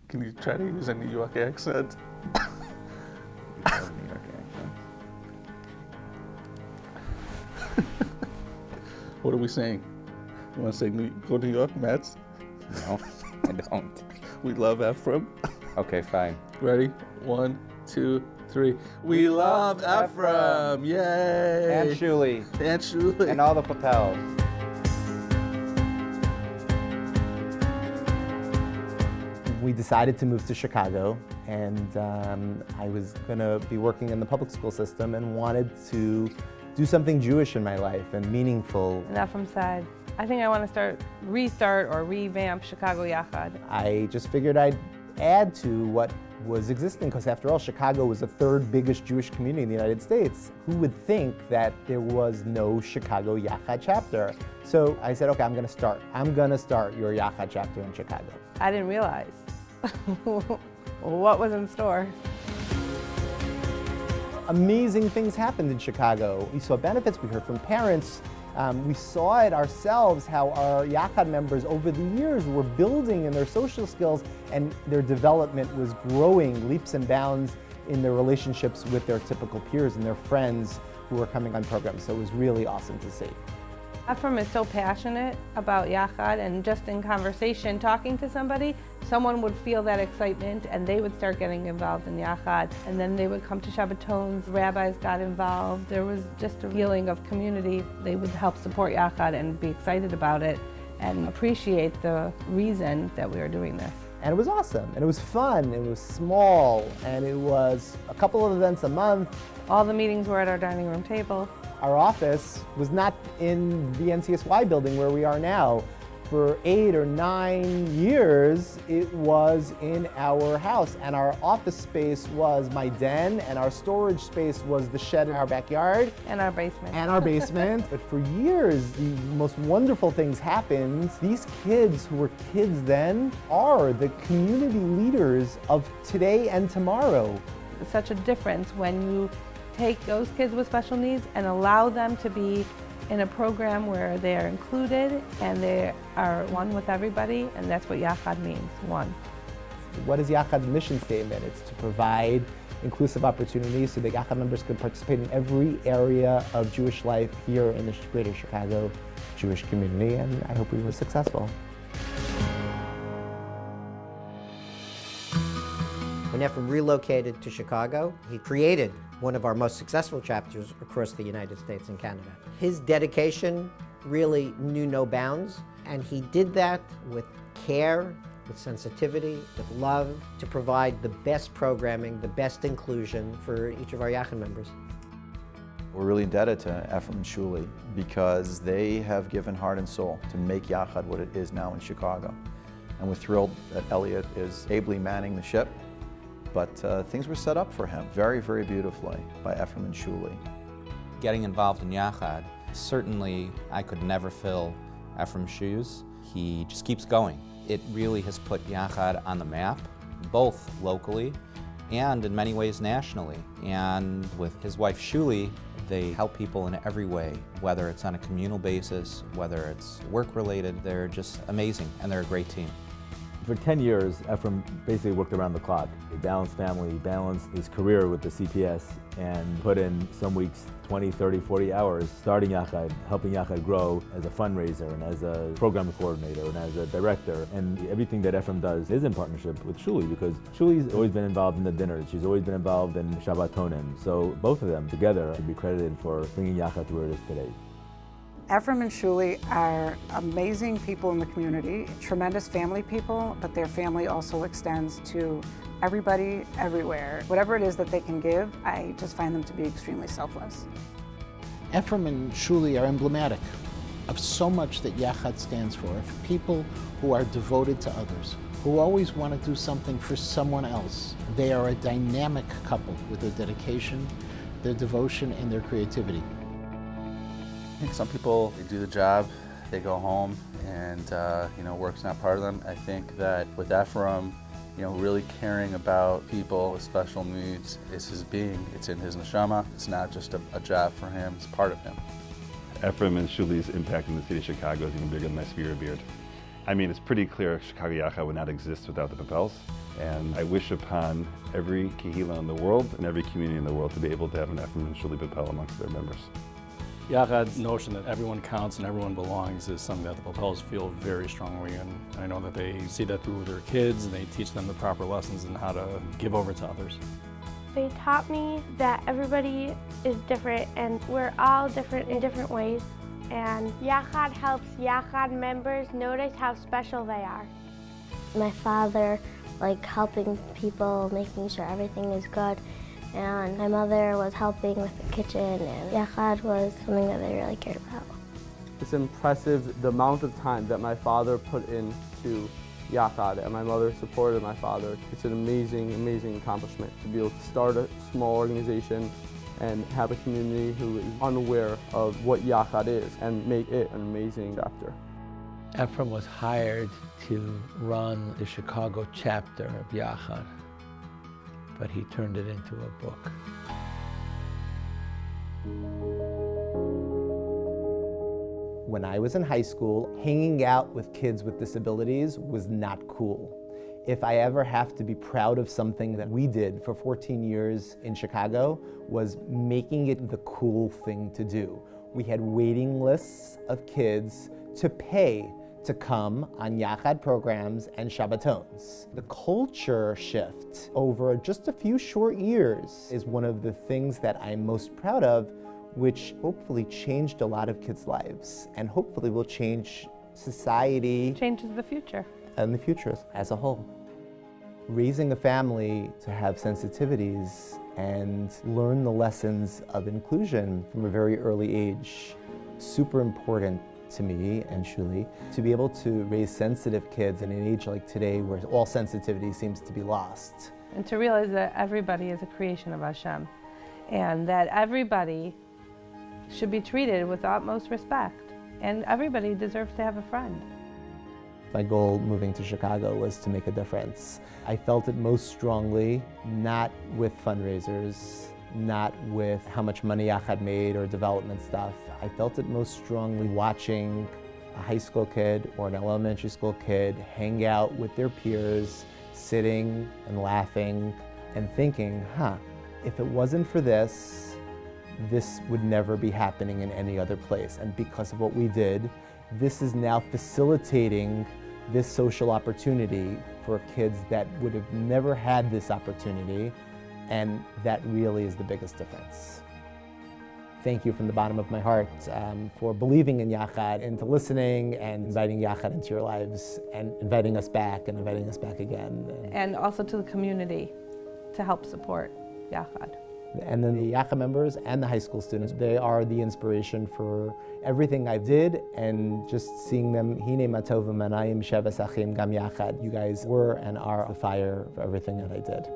Can you try to use a New York accent? New York accent. What are we saying? You want to say go to New York Mets? No, I don't. We love Ephraim. Okay, fine. Ready? 1, 2, 3. We love Ephraim. Yay! And Shuli. And Shuli. And all the Popels. We decided to move to Chicago, and I was going to be working in the public school system and wanted to do something Jewish in my life and meaningful. And Ephraim said, I think I want to restart or revamp Chicago Yachad. I just figured I'd add to what was existing, because after all, Chicago was the third biggest Jewish community in the United States. Who would think that there was no Chicago Yachad chapter? So I said, okay, I'm going to start your Yachad chapter in Chicago. I didn't realize what was in store. Amazing things happened in Chicago. We saw benefits, we heard from parents. We saw it ourselves, how our Yachad members over the years were building in their social skills, and their development was growing leaps and bounds in their relationships with their typical peers and their friends who were coming on programs. So it was really awesome to see. Ephraim is so passionate about Yachad, and just in conversation, talking to somebody, someone would feel that excitement and they would start getting involved in Yachad, and then they would come to Shabbatons, rabbis got involved. There was just a feeling of community. They would help support Yachad and be excited about it and appreciate the reason that we were doing this. And it was awesome, and it was fun, it was small, and it was a couple of events a month. All the meetings were at our dining room table. Our office was not in the NCSY building where we are now. For 8 or 9 years, it was in our house, and our office space was my den, and our storage space was the shed in our backyard. And our basement. And our basement. But for years, the most wonderful things happened. These kids who were kids then are the community leaders of today and tomorrow. It's such a difference when you take those kids with special needs and allow them to be in a program where they are included and they are one with everybody, and that's what Yachad means, one. What is Yachad's mission statement? It's to provide inclusive opportunities so that Yachad members can participate in every area of Jewish life here in the greater Chicago Jewish community, and I hope we were successful. When Ephraim relocated to Chicago, he created one of our most successful chapters across the United States and Canada. His dedication really knew no bounds, and he did that with care, with sensitivity, with love, to provide the best programming, the best inclusion for each of our Yachad members. We're really indebted to Ephraim and Shuli because they have given heart and soul to make Yachad what it is now in Chicago. And we're thrilled that Elliot is ably manning the ship. But things were set up for him very, very beautifully by Ephraim and Shuli. Getting involved in Yachad, certainly I could never fill Ephraim's shoes. He just keeps going. It really has put Yachad on the map, both locally and in many ways nationally. And with his wife Shuli, they help people in every way, whether it's on a communal basis, whether it's work-related. They're just amazing, and they're a great team. For 10 years, Ephraim basically worked around the clock. He balanced family, he balanced his career with the CPS, and put in some weeks 20, 30, 40 hours starting Yachad, helping Yachad grow as a fundraiser and as a program coordinator and as a director. And everything that Ephraim does is in partnership with Shuli, because Shuli's always been involved in the dinners. She's always been involved in Shabbatonim. So both of them together should be credited for bringing Yachad to where it is today. Ephraim and Shuli are amazing people in the community, tremendous family people, but their family also extends to everybody, everywhere. Whatever it is that they can give, I just find them to be extremely selfless. Ephraim and Shuli are emblematic of so much that Yachad stands for people who are devoted to others, who always want to do something for someone else. They are a dynamic couple with their dedication, their devotion, and their creativity. I think some people, they do the job, they go home, and work's not part of them. I think that with Ephraim, really caring about people with special needs is his being. It's in his neshama. It's not just a job for him, it's part of him. Ephraim and Shuli's impact in the city of Chicago is even bigger than my spirit beard. I mean, it's pretty clear Chicago Yachad would not exist without the Popels, and I wish upon every kehila in the world and every community in the world to be able to have an Ephraim and Shuli Popel amongst their members. Yachad's notion that everyone counts and everyone belongs is something that the Popels feel very strongly, and I know that they see that through their kids and they teach them the proper lessons and how to give over to others. They taught me that everybody is different and we're all different in different ways. And Yachad helps Yachad members notice how special they are. My father, helping people, making sure everything is good. And my mother was helping with the kitchen, and Yachad was something that they really cared about. It's impressive the amount of time that my father put into Yachad, and my mother supported my father. It's an amazing, amazing accomplishment to be able to start a small organization and have a community who is unaware of what Yachad is and make it an amazing chapter. Ephraim was hired to run the Chicago chapter of Yachad, but he turned it into a book. When I was in high school, hanging out with kids with disabilities was not cool. If I ever have to be proud of something that we did for 14 years in Chicago, was making it the cool thing to do. We had waiting lists of kids to pay to come on Yachad programs and Shabbatons. The culture shift over just a few short years is one of the things that I'm most proud of, which hopefully changed a lot of kids' lives and hopefully will change society. Changes the future. And the future as a whole. Raising a family to have sensitivities and learn the lessons of inclusion from a very early age, super important to me and Shuli, to be able to raise sensitive kids in an age like today where all sensitivity seems to be lost. And to realize that everybody is a creation of Hashem, and that everybody should be treated with utmost respect, and everybody deserves to have a friend. My goal moving to Chicago was to make a difference. I felt it most strongly, not with fundraisers, not with how much money Yachad made or development stuff. I felt it most strongly watching a high school kid or an elementary school kid hang out with their peers, sitting and laughing and thinking, if it wasn't for this, this would never be happening in any other place. And because of what we did, this is now facilitating this social opportunity for kids that would have never had this opportunity, and that really is the biggest difference. Thank you from the bottom of my heart for believing in Yachad, into listening and inviting Yachad into your lives and inviting us back and inviting us back again. And also to the community to help support Yachad. And then the Yachad members and the high school students, they are the inspiration for everything I did, and just seeing them, Hine Matov Manayim Shevas Achim Gam Yachad, you guys were and are the fire for everything that I did.